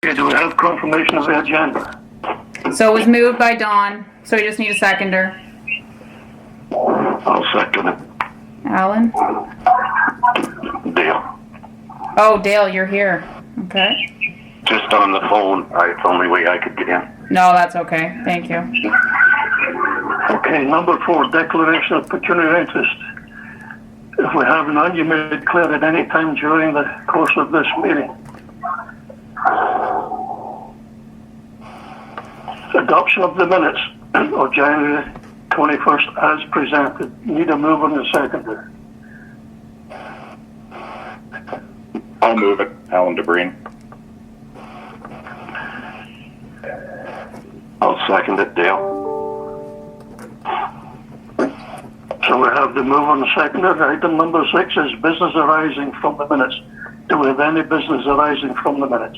Okay, do we have confirmation of the agenda? So it was moved by Dawn, so we just need a seconder. I'll second it. Alan? Dale. Oh, Dale, you're here. Okay. Just on the phone. It's the only way I could get in. No, that's okay. Thank you. Okay, number 4, declaration of pecuniary interest. If we have none, you may declare at any time during the course of this meeting. Adoption of the minutes of January 21st as presented. Need a mover and a seconder. I'll move it, Alan DeBreen. I'll second it, Dale. So we have the mover and the seconder. Item number 6 is business arising from the minutes. Do we have any business arising from the minutes?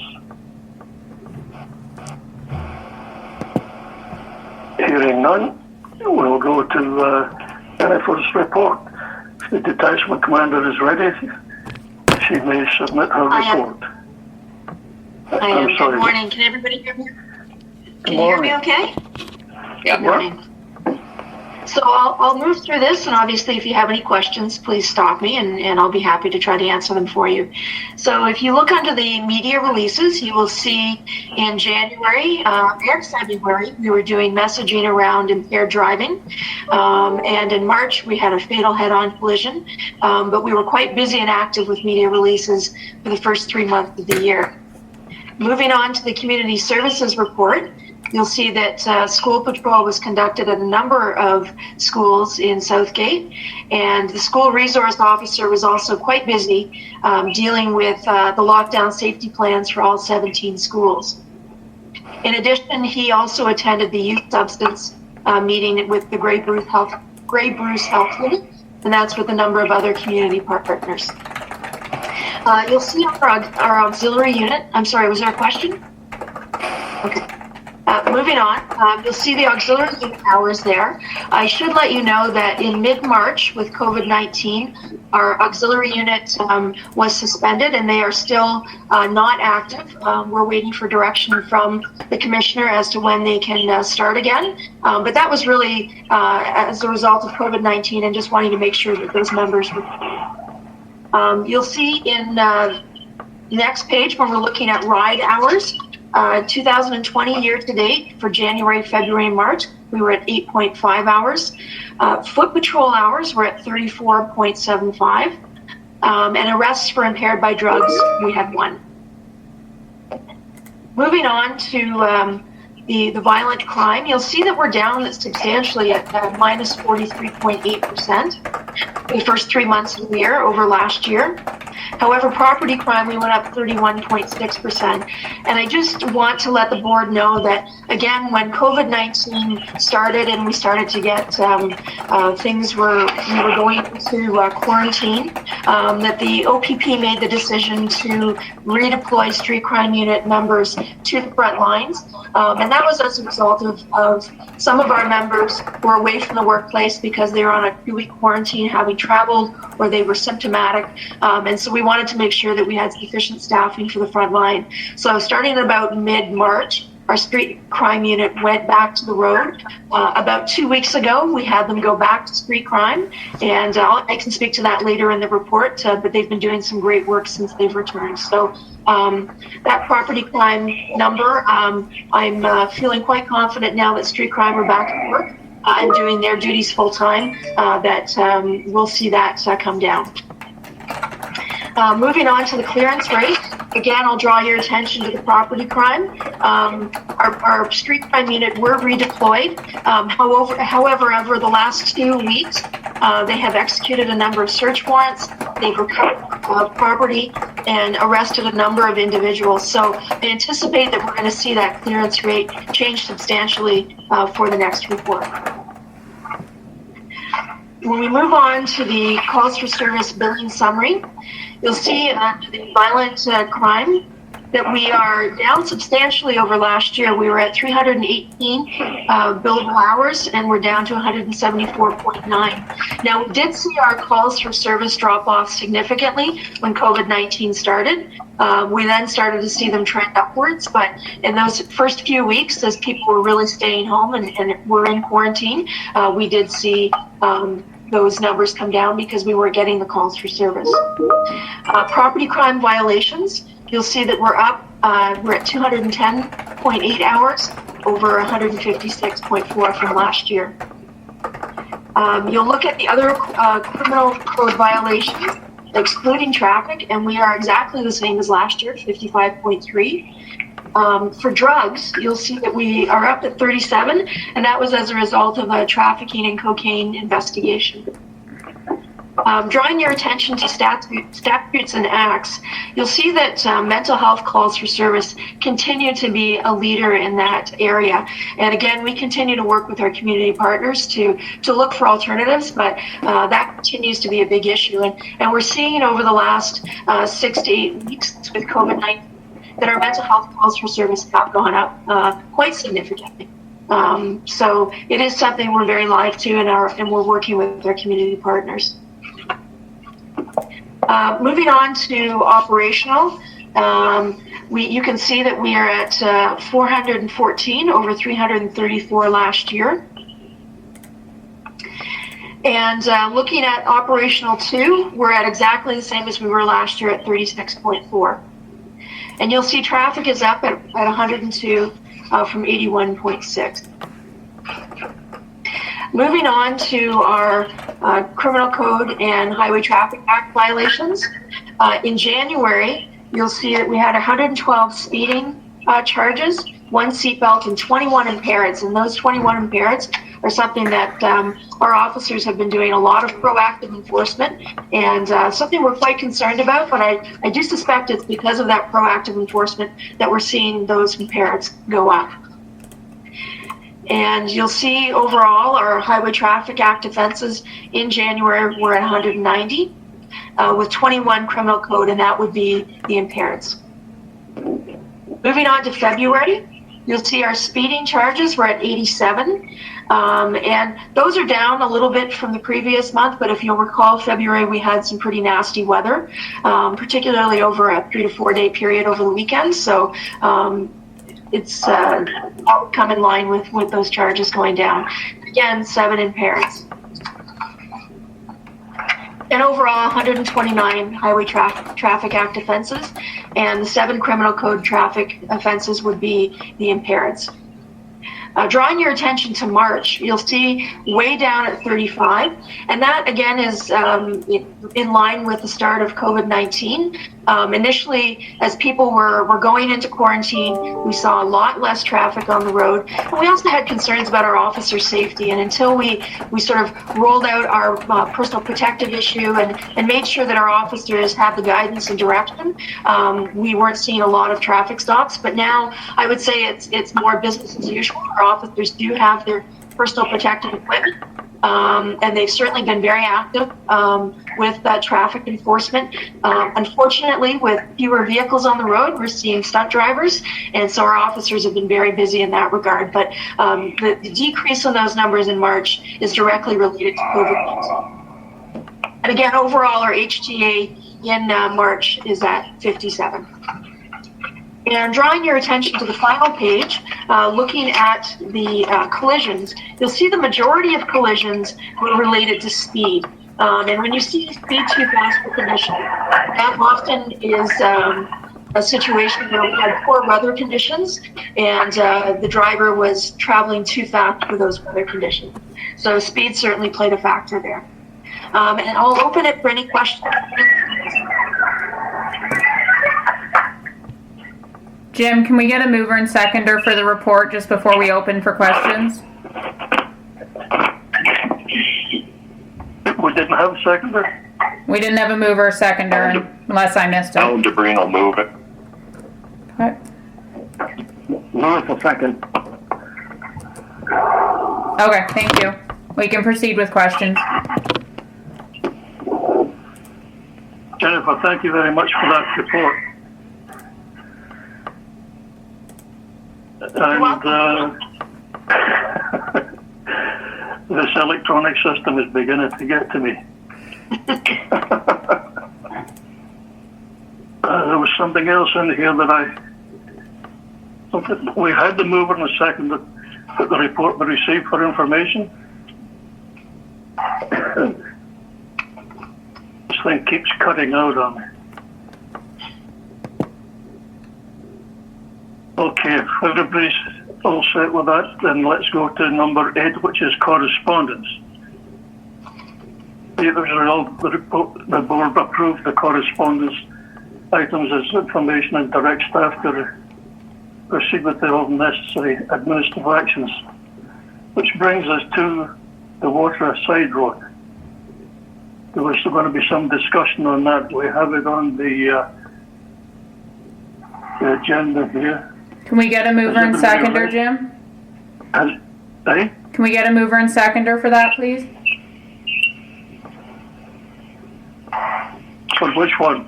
Hearing none, we'll go to Jennifer's report. If the detachment commander is ready, she may submit her report. I am. I'm sorry. Good morning. Can everybody hear me? Can you morning. hear me okay? Yeah. Good morning. So I'll move through this, and obviously if you have any questions, please stop me and I'll be happy to try to answer them for you. So if you look under the media releases, you will see in January and February, we were doing messaging around impaired driving. And in March, we had a fatal head-on collision, but we were quite busy and active with media releases for the first 3 months of the year. Moving on to the community services report, you'll see that school patrol was conducted at a number of schools in Southgate, and the school resource officer was also quite busy dealing with the lockdown safety plans for all 17 schools. In addition, he also attended the youth substance meeting with the Grey Bruce Health Clinic, and that's with a number of other community partners. You'll see our auxiliary unit. I'm sorry, was there a question? Okay. Moving on, you'll see the auxiliary unit hours there. I should let you know that in mid-March with COVID-19, our auxiliary unit was suspended and they are still not active. We're waiting for direction from the commissioner as to when they can start again. But that was really as a result of COVID-19 and just wanting to make sure that those members were. You'll see in the next page when we're looking at ride hours, 2020 year to date for January, February, and March, we were at 8.5 hours. Foot patrol hours were at 34.75. And arrests for impaired by drugs, we had 1. Moving on to the violent crime, you'll see that we're down substantially at minus 43.8% for the first 3 months of the year over last year. However, property crime, we went up 31.6%. And I just want to let the board know that, again, when COVID-19 started and we started to get we were going into quarantine, that the OPP made the decision to redeploy street crime unit members to the front lines. And that was as a result of some of our members who were away from the workplace because they were on a 2-week quarantine, having traveled, or they were symptomatic. And so we wanted to make sure that we had sufficient staffing for the front line. So starting about mid-March, our street crime unit went back to the road. About 2 weeks ago, we had them go back to street crime, and I can speak to that later in the report, but they've been doing some great work since they've returned. So that property crime number, I'm feeling quite confident now that street crime are back at work and doing their duties full time, that we'll see that come down. Moving on to the clearance rate, again, I'll draw your attention to the property crime. Our street crime unit were redeployed. However, over the last 2 weeks, they have executed a number of search warrants. They've recovered property and arrested a number of individuals. So I anticipate that we're going to see that clearance rate change substantially for the next report. When we move on to the calls for service billing summary, you'll see the violent crime that we are down substantially over last year. We were at 318 billable hours, and we're down to 174.9. Now, we did see our calls for service drop off significantly when COVID-19 started. We then started to see them trend upwards, but in those first few weeks, as people were really staying home and were in quarantine, we did see those numbers come down because we were getting the calls for service. Property crime violations, you'll see that we're up. We're at 210.8 hours, over 156.4 from last year. You'll look at the other criminal code violations, excluding traffic, and we are exactly the same as last year, 55.3. For drugs, you'll see that we are up at 37, and that was as a result of a trafficking and cocaine investigation. Drawing your attention to statutes and acts, you'll see that mental health calls for service continue to be a leader in that area. And again, we continue to work with our community partners to look for alternatives, but that continues to be a big issue. And we're seeing over the last 6 to 8 weeks with COVID-19 that our mental health calls for service have gone up quite significantly. So it is something we're very live to, and we're working with our community partners. Moving on to operational, you can see that we are at 414 over 334 last year. And looking at operational 2, we're at exactly the same as we were last year at 36.4. And you'll see traffic is up at 102 from 81.6. Moving on to our criminal code and highway traffic act violations. In January, you'll see that we had 112 speeding charges, 1 seatbelt, and 21 impereds. And those 21 impereds are something that our officers have been doing a lot of proactive enforcement, and something we're quite concerned about, but I do suspect it's because of that proactive enforcement that we're seeing those impereds go up. And you'll see overall our Highway Traffic Act offenses in January were at 190 with 21 criminal code, and that would be the impaireds. Moving on to February, you'll see our speeding charges were at 87, and those are down a little bit from the previous month, but if you'll recall, February we had some pretty nasty weather, particularly over a 3 to 4 day period over the weekend, so it's come in line with those charges going down. Again, 7 impaireds. And overall, 129 Highway Traffic Act offenses, and the 7 criminal code traffic offenses would be the impaireds. Drawing your attention to March, you'll see way down at 35, and that again is in line with the start of COVID-19. Initially, as people were going into quarantine, we saw a lot less traffic on the road, and we also had concerns about our officer safety. And until we sort of rolled out our personal protective issue and made sure that our officers had the guidance and direction, we weren't seeing a lot of traffic stops. But now I would say it's more business as usual. Our officers do have their personal protective equipment, and they've certainly been very active with traffic enforcement. Unfortunately, with fewer vehicles on the road, we're seeing stunt drivers, and so our officers have been very busy in that regard. But the decrease in those numbers in March is directly related to COVID-19. And again, overall, our HTA in March is at 57. And drawing your attention to the final page, looking at the collisions, you'll see the majority of collisions were related to speed. And when you see speed too fast for condition, that often is a situation where we had poor weather conditions and the driver was traveling too fast for those weather conditions. So speed certainly played a factor there. And I'll open it for any questions. Jim, can we get a mover and seconder for the report just before we open for questions? We didn't have a seconder? We didn't have a mover or seconder unless I missed it. Alan DeBreen will move it. Okay. Lewis will second. Okay, thank you. We can proceed with questions. Jennifer, thank you very much for that report. welcome. This electronic system is beginning to get to me. There was something else in here that we had the mover in a second that the report we received for information. This thing keeps cutting out on me. Okay, if everybody's all set with that, then let's go to number 8, which is correspondence. As a result, the board approved the correspondence items as information and direct staff to proceed with all necessary administrative actions, which brings us to the water sidewalk. There was going to be some discussion on that. We have it on the agenda here. Can we get a mover and seconder, Jim? Can we get a mover and seconder for that, please? For which one?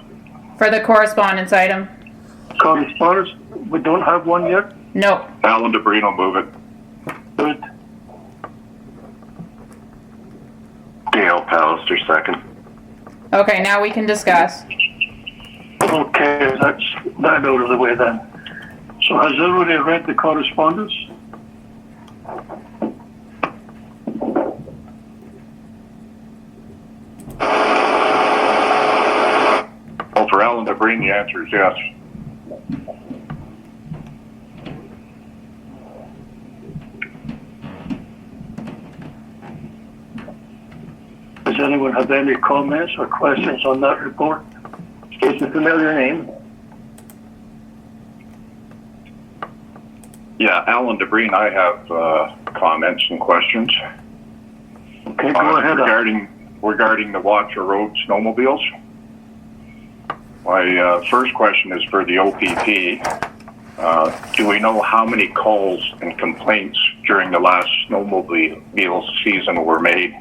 For the correspondence item. Correspondence? We don't have one yet? No. Alan DeBreen will move it. Good. Dale Pallister, second. Okay, now we can discuss. Okay, that's that out of the way then. So has everybody read the correspondence? Well, for Alan DeBreen, the answer is yes. Does anyone have any comments or questions on that report? It's a familiar name. Yeah, Alan DeBreen, I have comments and questions. Okay, go ahead. Regarding the Watcher Road snowmobiles. My first question is for the OPP. Do we know how many calls and complaints during the last snowmobile season were made?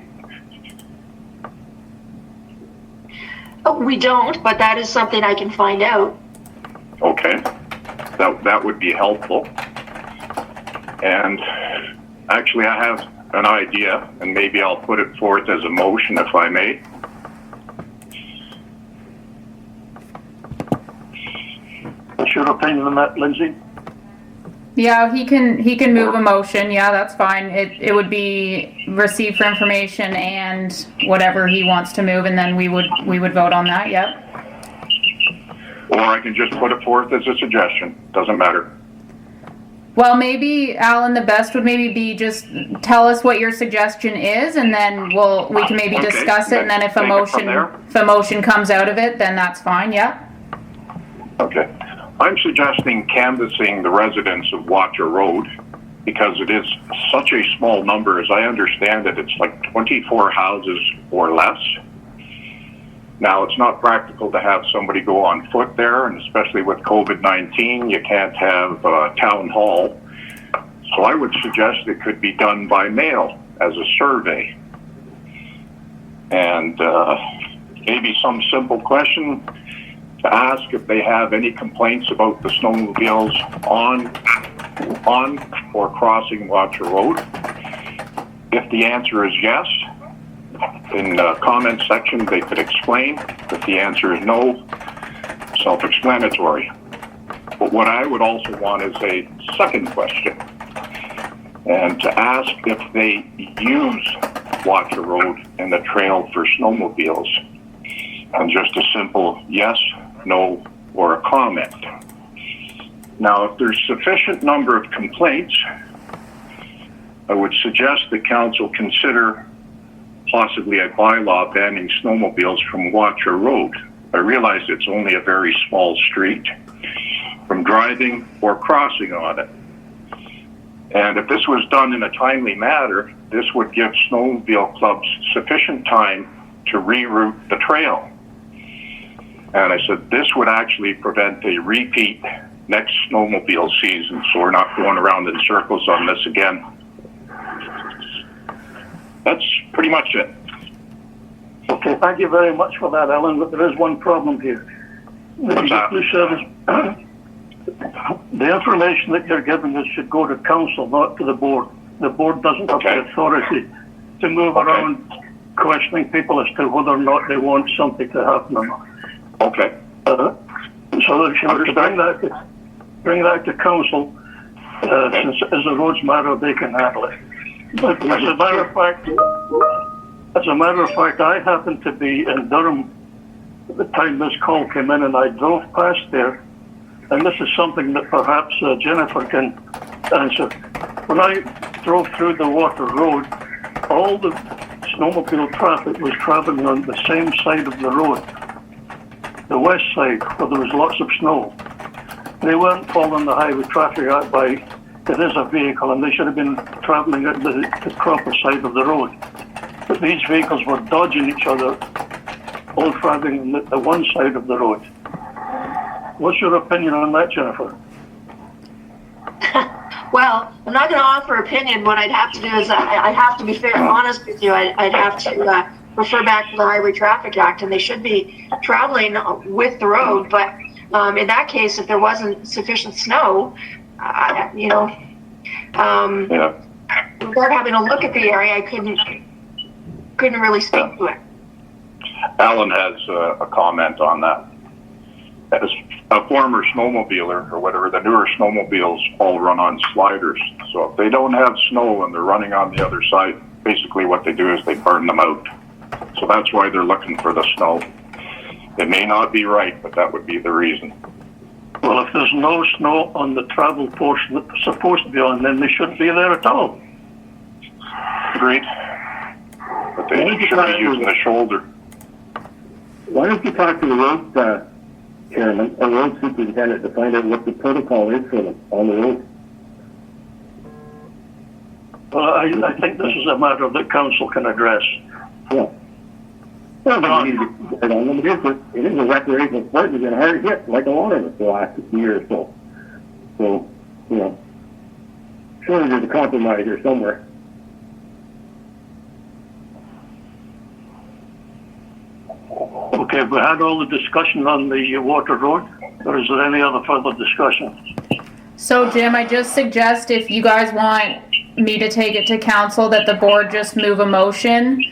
Oh, we don't, but that is something I can find out. Okay, that would be helpful. And actually, I have an idea, and maybe I'll put it forth as a motion, if I may. What's your opinion on that, Lindsay? Yeah, he can move a motion. Yeah, that's fine. It would be received for information and whatever he wants to move, and then we would vote on that. Yep. Or I can just put it forth as a suggestion. Doesn't matter. Well, maybe, Alan, the best would maybe be just tell us what your suggestion is, and then we can maybe discuss it, and then if a motion comes out of it, then that's fine. Yeah. Okay. I'm suggesting canvassing the residents of Watcher Road because it is such a small number. As I understand it, it's like 24 houses or less. Now, it's not practical to have somebody go on foot there, and especially with COVID-19, you can't have a town hall. So I would suggest it could be done by mail as a survey. And maybe some simple question to ask if they have any complaints about the snowmobiles on or crossing Watcher Road. If the answer is yes, in the comment section they could explain. If the answer is no, self-explanatory. But what I would also want is a second question, and to ask if they use Watcher Road and the trail for snowmobiles, and just a simple yes, no, or a comment. Now, if there's sufficient number of complaints, I would suggest the council consider possibly a bylaw banning snowmobiles from Watcher Road. I realize it's only a very small street, from driving or crossing on it. And if this was done in a timely manner, this would give snowmobile clubs sufficient time to reroute the trail. And I said this would actually prevent a repeat next snowmobile season, so we're not going around in circles on this again. That's pretty much it. Okay, thank you very much for that, Alan, but there is one problem here. The The information that you're giving us should go to council, not to the board. The board doesn't have the authority to move around questioning people as to whether or not they want something to happen or not. Okay. So if you were to bring that to council, since as a roads matter, they can handle it. But as a matter of fact, I happened to be in Durham at the time this call came in, and I drove past there. And this is something that perhaps Jennifer can answer. When I drove through the Water Road, all the snowmobile traffic was traveling on the same side of the road, the west side, where there was lots of snow. They weren't following the Highway Traffic Act by it is a vehicle, and they should have been traveling at the proper side of the road. But these vehicles were dodging each other, all traveling on the one side of the road. What's your opinion on that, Jennifer? Well, I'm not going to offer opinion. What I'd have to do is I have to be fair and honest with you. I'd have to refer back to the Highway Traffic Act, and they should be traveling with the road. But in that case, if there wasn't sufficient snow, without having a look at the area, I couldn't really speak to it. Alan has a comment on that. As a former snowmobiler, or whatever, the newer snowmobiles all run on sliders. So if they don't have snow and they're running on the other side, basically what they do is they burn them out. So that's why they're looking for the snow. It may not be right, but that would be the reason. Well, if there's no snow on the travel portion that they're supposed to be on, then they shouldn't be there at all. Agreed. But they should be using the shoulder. Why don't you talk to the road chairman or road superintendent to find out what the protocol is for them on the road? Well, I think this is a matter that council can address. Yeah. Well, it is a recreational sport. You're going to hard hit like a lot of it the last year or so. So, surely there's a compromise here somewhere. Okay, we had all the discussion on the Water Road, or is there any other further discussion? So Jim, I just suggest if you guys want me to take it to council that the board just move a motion,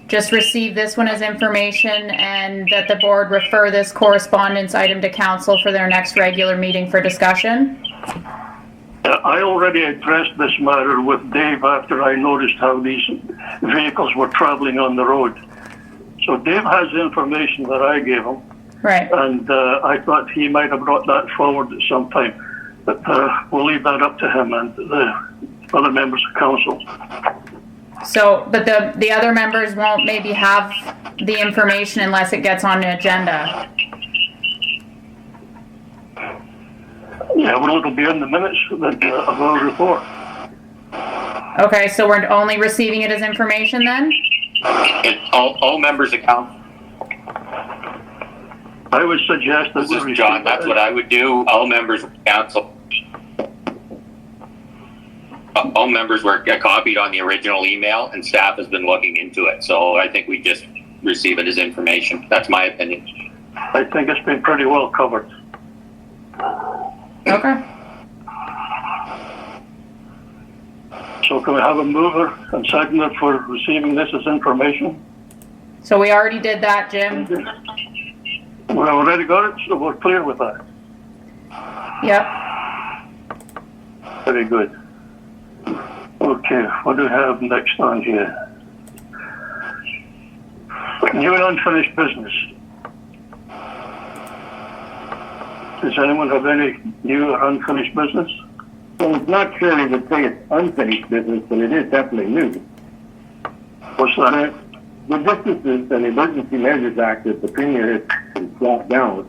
just receive this one as information, and that the board refer this correspondence item to council for their next regular meeting for discussion. I already addressed this matter with Dave after I noticed how these vehicles were traveling on the road. So Dave has the information that I gave him. Right. And I thought he might have brought that forward at some time. But we'll leave that up to him and the other members of council. So, but the other members won't maybe have the information unless it gets on the agenda. Yeah, well, it'll be in the minutes of our report. Okay, so we're only receiving it as information then? All members of council. I would suggest that This is John. That's what I would do. All members of council. All members were copied on the original email, and staff has been looking into it. So I think we just receive it as information. That's my opinion. I think it's been pretty well covered. Okay. So can we have a mover and seconder for receiving this as information? So we already did that, Jim. We already got it, so we're clear with that. Yep. Very good. Okay, what do we have next on here? New and unfinished business. Does anyone have any new or unfinished business? Well, it's not sure I would say it's unfinished business, but it is definitely new. What's that? The Distances and Emergency Measures Act that the Premier has brought down,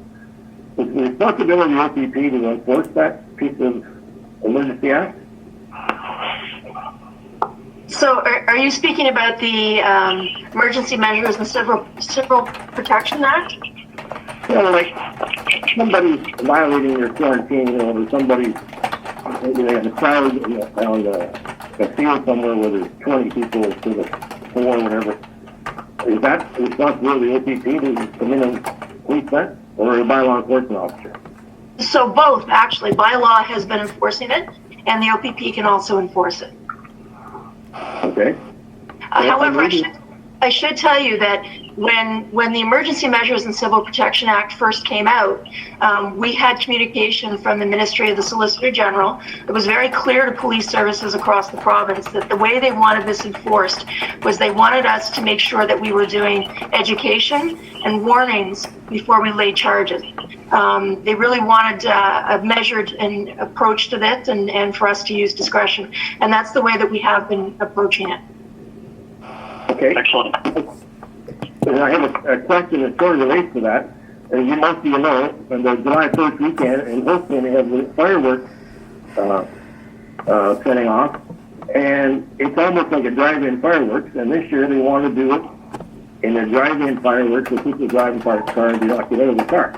it's the responsibility of OPP to enforce that piece of Emergency Act. So are you speaking about the Emergency Measures and Civil Protection Act? Like somebody's violating their quarantine, or somebody's in a crowd around a field somewhere where there's 20 people instead of 4 or whatever. Is that the responsibility of the OPP to come in and police that, or a bylaw enforcement officer? So both, actually. Bylaw has been enforcing it, and the OPP can also enforce it. Okay. However, I should tell you that when the Emergency Measures and Civil Protection Act first came out, we had communication from the Ministry of the Solicitor General. It was very clear to police services across the province that the way they wanted this enforced was they wanted us to make sure that we were doing education and warnings before we laid charges. They really wanted a measured approach to this and for us to use discretion. And that's the way that we have been approaching it. Okay. Excellent. And I have a question that sort of relates to that. As you most of you know, on the July 1st weekend in Houston, they have the fireworks setting off. And it's almost like a drive-in fireworks. And this year they want to do it in a drive-in fireworks where people drive a car and do not get out of the car.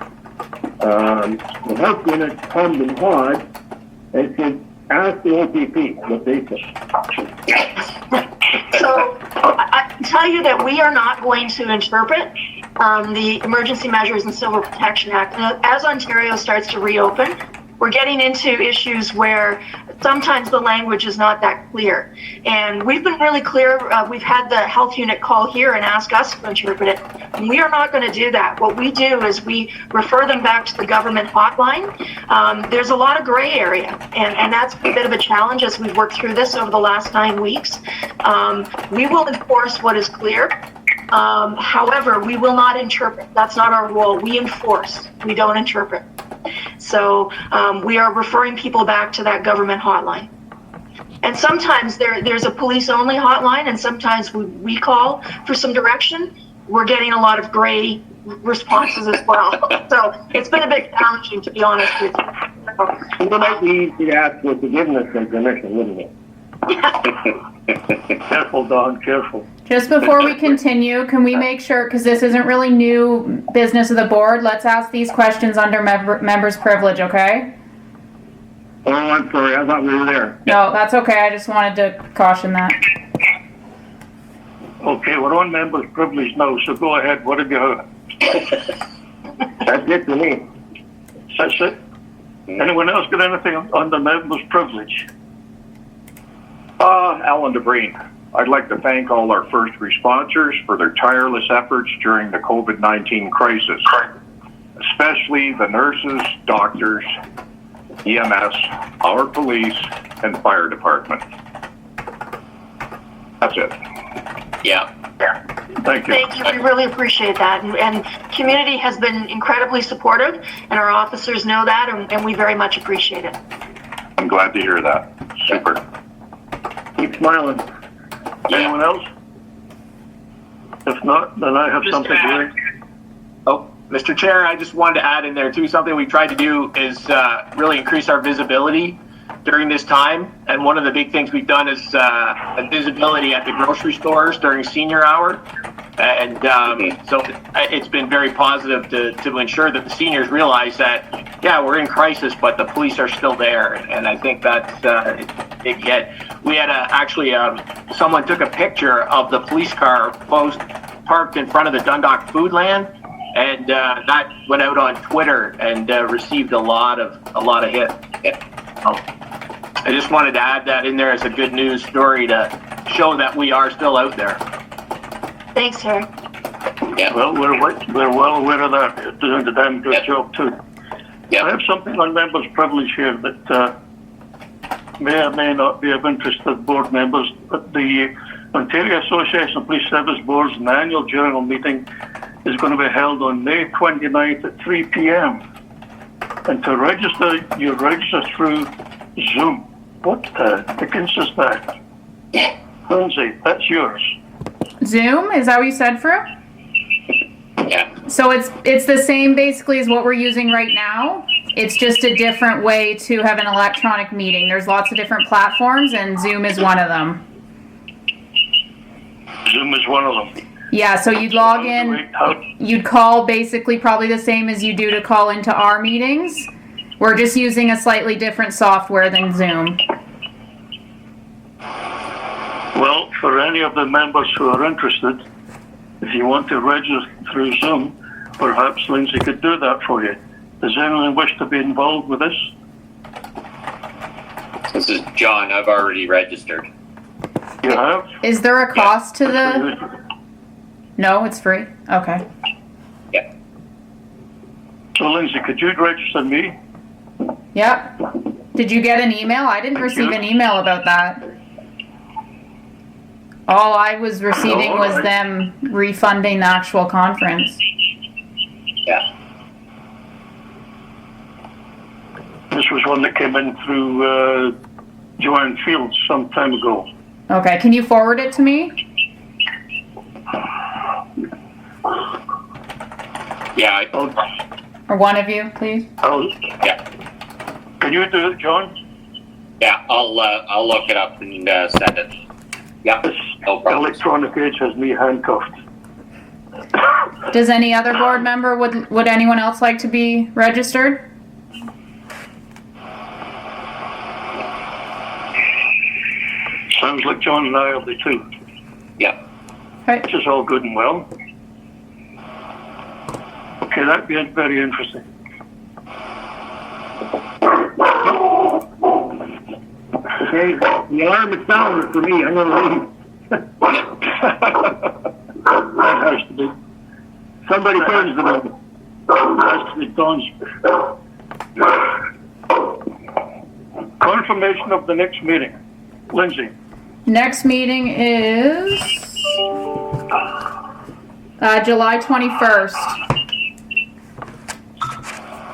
The House unit hummed and hawed and said, ask the OPP what they think. So I can tell you that we are not going to interpret the Emergency Measures and Civil Protection Act. As Ontario starts to reopen, we're getting into issues where sometimes the language is not that clear. And we've been really clear. We've had the health unit call here and ask us to interpret it. And we are not going to do that. What we do is we refer them back to the government hotline. There's a lot of gray area, and that's a bit of a challenge as we've worked through this over the last 9 weeks. We will enforce what is clear. However, we will not interpret. That's not our role. We enforce. We don't interpret. So we are referring people back to that government hotline. And sometimes there's a police-only hotline, and sometimes we call for some direction. We're getting a lot of gray responses as well. So it's been a bit challenging, to be honest with you. It might be easy to ask for forgiveness and permission, wouldn't it? Careful, Don, careful. Just before we continue, can we make sure, because this isn't really new business of the board, let's ask these questions under members' privilege, okay? Oh, I'm sorry, I thought we were there. No, that's okay. I just wanted to caution that. Okay, we're on members' privilege now, so go ahead. What have you heard? That's it for me. That's it? Anyone else got anything on the members' privilege? Alan DeBreen. I'd like to thank all our first responders for their tireless efforts during the COVID-19 crisis, especially the nurses, doctors, EMS, our police, and fire department. That's it. Yeah. Thank you. Thank you. We really appreciate that. And community has been incredibly supportive, and our officers know that, and we very much appreciate it. I'm glad to hear that. Super. Keep smiling. Anyone else? If not, then I have something to say. Oh, Mr. Chair, I just wanted to add in there too, something we tried to do is really increase our visibility during this time. And one of the big things we've done is visibility at the grocery stores during senior hour. And so it's been very positive to ensure that the seniors realize that, yeah, we're in crisis, but the police are still there. And I think that's a big hit. We had someone took a picture of the police car parked in front of the Dundalk Foodland, and that went out on Twitter and received a lot of hits. I just wanted to add that in there as a good news story to show that we are still out there. Thanks, Harry. Yeah. Well, we're well aware of that. You're doing a damn good job, too. Yeah. I have something on members' privilege here that may or may not be of interest to board members, but the Ontario Association of Police Service Boards' annual general meeting is going to be held on May 29th at 3 p.m. And to register, you register through Zoom. What the dickens is that? Lindsay, that's yours. Zoom? Is that what you said, Fru? Yeah. So it's the same basically as what we're using right now. It's just a different way to have an electronic meeting. There's lots of different platforms, and Zoom is one of them. Zoom is one of them. Yeah, so you'd log in, you'd call basically probably the same as you do to call into our meetings. We're just using a slightly different software than Zoom. Well, for any of the members who are interested, if you want to register through Zoom, perhaps Lindsay could do that for you. Does anyone wish to be involved with this? This is John. I've already registered. You have? Is there a cost to the? No, it's free. Okay. Yeah. So Lindsay, could you register me? Yep. Did you get an email? I didn't receive an email about that. All I was receiving was them refunding the actual conference. Yeah. This was one that came in through Joanne Fields some time ago. Okay, can you forward it to me? Yeah. Or one of you, please? Yeah. Can you do it, John? Yeah. I'll look it up and send it. Yeah. No problem. Electronic age has me handcuffed. Does any other board member, would anyone else like to be registered? Sounds like John and I will be too. Yeah. Right. Which is all good and well. Okay, that'd be very interesting. Okay, the alarm is sounding for me. I'm gonna leave. That has to be. Somebody turns the bell. Has to be Don's. Confirmation of the next meeting. Lindsay. Next meeting is July 21st.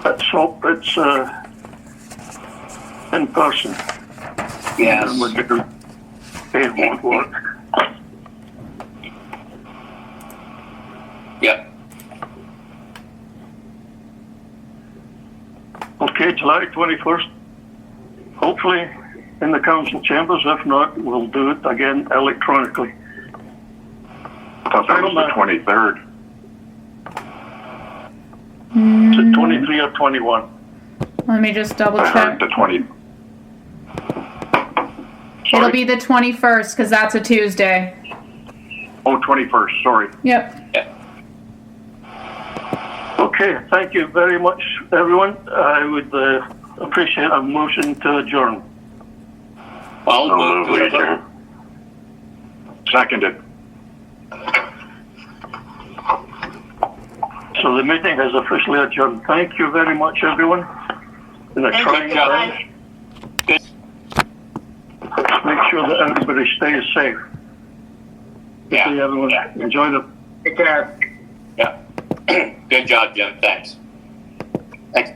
Let's hope it's in person. Yes. And it won't work. Yeah. Okay, July 21st. Hopefully in the council chambers. If not, we'll do it again electronically. I thought that was the 23rd. Is it 23 or 21? Let me just double I check. heard the 20. It'll be the 21st because that's a Tuesday. Oh, 21st, sorry. Yep. Yeah. Okay, thank you very much, everyone. I would appreciate a motion to adjourn. I'll move to adjourn. Seconded. So the meeting has officially adjourned. Thank you very much, everyone. In a trying time, Good. make sure that everybody stays safe. Yeah. Okay, everyone. Yeah. Enjoy the. Take care. Yeah. Good job, Jim. Thanks. Thanks.